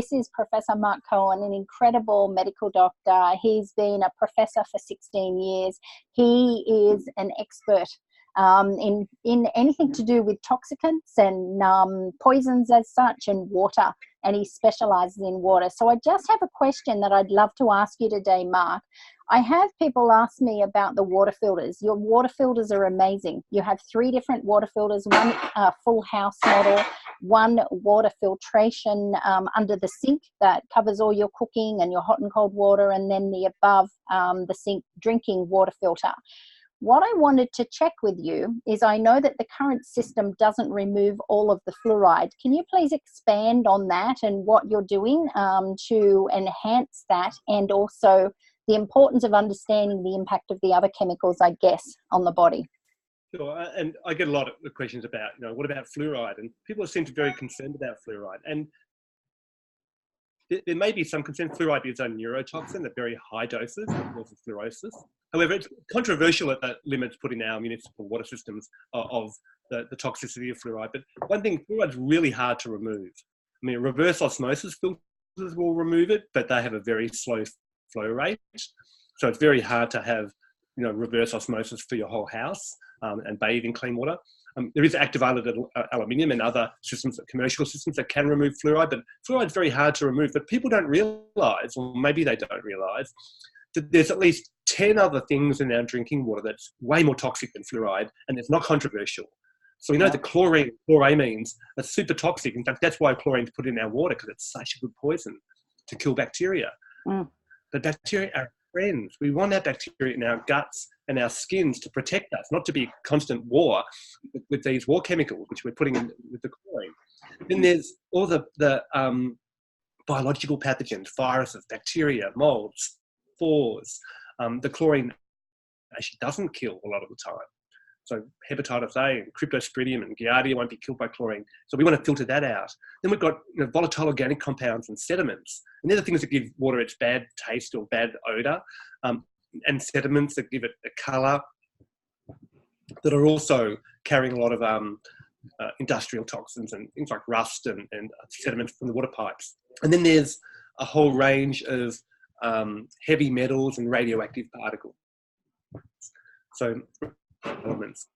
This is Professor Marc Cohen, an incredible medical doctor. He's been a professor for 16 years. He is an expert in anything to do with toxicants and poisons as such, and water, and he specializes in water. So I just have a question that I'd love to ask you today, Marc. I have people ask me about the water filters. Your water filters are amazing. You have 3 different water filters, one full house model, one water filtration under the sink that covers all your cooking and your hot and cold water, and then the above the sink drinking water filter. What I wanted to check with you is, I know that the current system doesn't remove all of the fluoride. Can you please expand on that and what you're doing to enhance that, and also the importance of understanding the impact of the other chemicals, I guess, on the body? Sure, and I get a lot of questions about, what about fluoride? And people seem to be very concerned about fluoride. And there may be some concern. Fluoride is a neurotoxin at very high doses, that causes fluorosis. However, it's controversial at the limits put in our municipal water systems of the toxicity of fluoride. But one thing, fluoride's really hard to remove. I mean, reverse osmosis filters will remove it, but they have a very slow flow rate. So it's very hard to have, reverse osmosis for your whole house and bathe in clean water. There is active aluminium and other systems, commercial systems, that can remove fluoride, but fluoride is very hard to remove. But people don't realise, or maybe they don't realise, that there's at least 10 other things in our drinking water that's way more toxic than fluoride, and it's not controversial. So we know that chlorine and chloramines are super toxic. In fact, that's why chlorine's put in our water, because it's such a good poison to kill bacteria. But bacteria are friends. We want our bacteria in our guts and our skins to protect us, not to be a constant war with these war chemicals, which we're putting in with the chlorine. Then there's all the biological pathogens, viruses, bacteria, molds, spores. The chlorine actually doesn't kill a lot of the time. So hepatitis A and cryptosporidium and giardia won't be killed by chlorine. So we want to filter that out. Then we've got volatile organic compounds and sediments. And they're the things that give water its bad taste or bad odour, and sediments that give it a colour, that are also carrying a lot of industrial toxins and things like rust and sediments from the water pipes. And then there's a whole range of heavy metals and radioactive particles. So elements,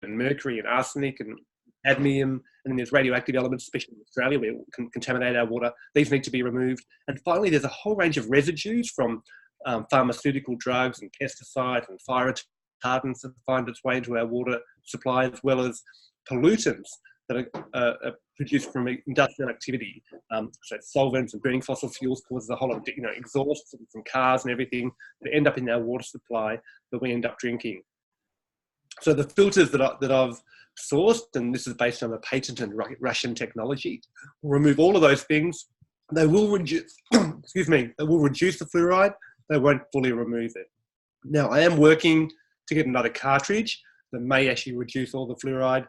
and mercury and arsenic and cadmium, and then there's radioactive elements, especially in Australia, where it can contaminate our water. These need to be removed. And finally, there's a whole range of residues from pharmaceutical drugs and pesticides and fire retardants that find its way into our water supply, as well as pollutants that are produced from industrial activity. So solvents and burning fossil fuels causes a whole lot of exhaust from cars and everything that end up in our water supply that we end up drinking. So the filters that I've sourced, and this is based on a patented Russian technology, will remove all of those things. They will reduce, they will reduce the fluoride. They won't fully remove it. Now, I am working to get another cartridge that may actually reduce all the fluoride.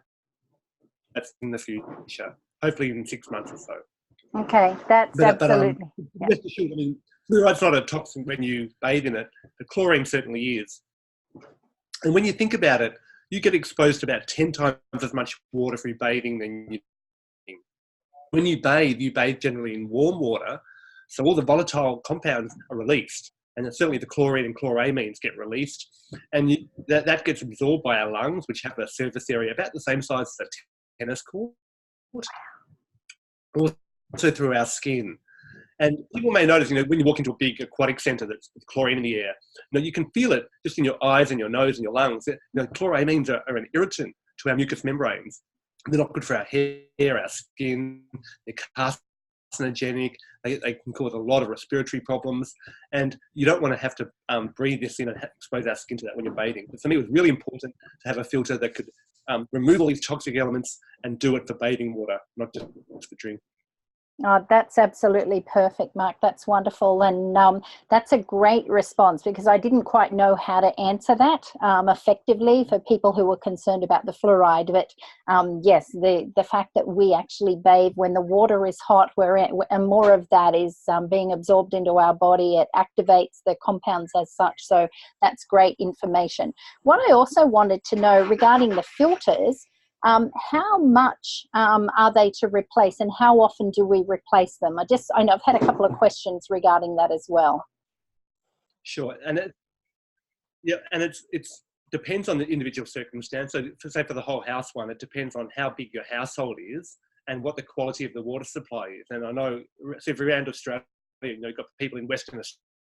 That's in the future, hopefully in 6 months or so. Okay, that's absolutely. Rest assured, fluoride's not a toxin when you bathe in it, but chlorine certainly is. And when you think about it, you get exposed to about 10 times as much water through bathing than you think. When you bathe generally in warm water, so all the volatile compounds are released, and certainly the chlorine and chloramines get released, and that gets absorbed by our lungs, which have a surface area about the same size as a tennis court, also through our skin. And people may notice, when you walk into a big aquatic centre that's with chlorine in the air, you can feel it just in your eyes and your nose and your lungs. Chloramines are an irritant to our mucous membranes. They're not good for our hair, our skin. They're carcinogenic. They can cause a lot of respiratory problems. And you don't want to have to breathe this in and expose our skin to that when you're bathing. But for me, it was really important to have a filter that could remove all these toxic elements and do it for bathing water, not just for drinking. Oh, that's absolutely perfect, Marc. That's wonderful. And that's a great response, because I didn't quite know how to answer that effectively for people who were concerned about the fluoride. But yes, the fact that we actually bathe when the water is hot, and more of that is being absorbed into our body, it activates the compounds as such. So that's great information. What I also wanted to know regarding the filters, How much are they to replace, and how often do we replace them? I know I've had a couple of questions regarding that as well. Sure, and it's depends on the individual circumstance. So, say for the whole house one, it depends on how big your household is and what the quality of the water supply is. And I know, so if you're around Australia, you know, you've got people in Western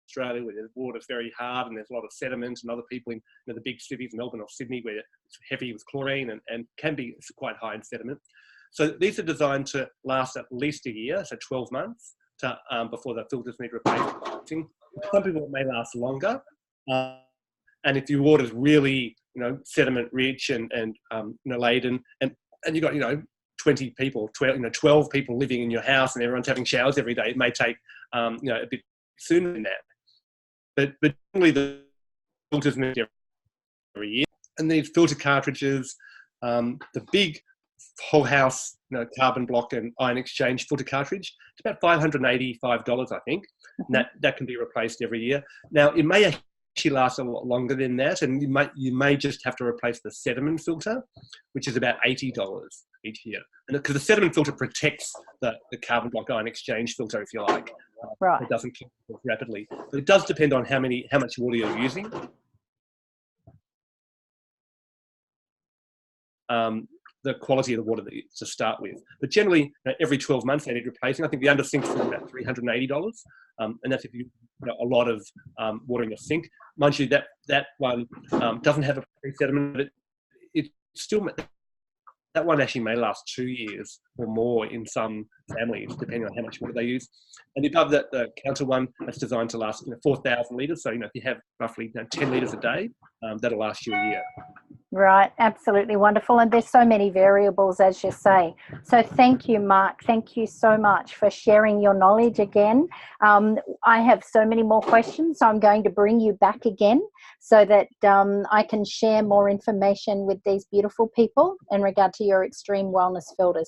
Australia where the water's very hard and there's a lot of sediment, and other people in, you know, the big cities, Melbourne or Sydney, where it's heavy with chlorine and can be quite high in sediment. So these are designed to last at least a year, so 12 months, to, before the filters need replacing. Some people it may last longer. And if your water's really, you know, sediment rich and you know, laden, and you've got, you know, 20 people, 12 people living in your house and everyone's having showers every day, it may take, you know, a bit sooner than that. But generally the filters need every year. And these filter cartridges, the big whole house, you know, carbon block and ion exchange filter cartridge, it's about $585, I think. And that can be replaced every year. Now, it may actually lasts a lot longer than that, and you may just have to replace the sediment filter, which is about $80 each year. And because the sediment filter protects the carbon block ion exchange filter, if you like, right. It doesn't kill rapidly. But it does depend on how much water you're using. The quality of the water to start with. But generally, you know, every 12 months they need replacing. I think the under sink's for about $380, and that's if you know, a lot of water in your sink. Mind you, that one doesn't have a pre-sediment, but it still, that one actually may last 2 years or more in some families, depending on how much water they use. And above that, the counter one, that's designed to last, you know, 4,000 litres. So, you know, if you have roughly, you know, 10 litres a day, that'll last you a year. Right, absolutely wonderful. And there's so many variables, as you say. So thank you, Marc. Thank you so much for sharing your knowledge again. I have so many more questions, so I'm going to bring you back again so that I can share more information with these beautiful people in regard to your extreme wellness filters.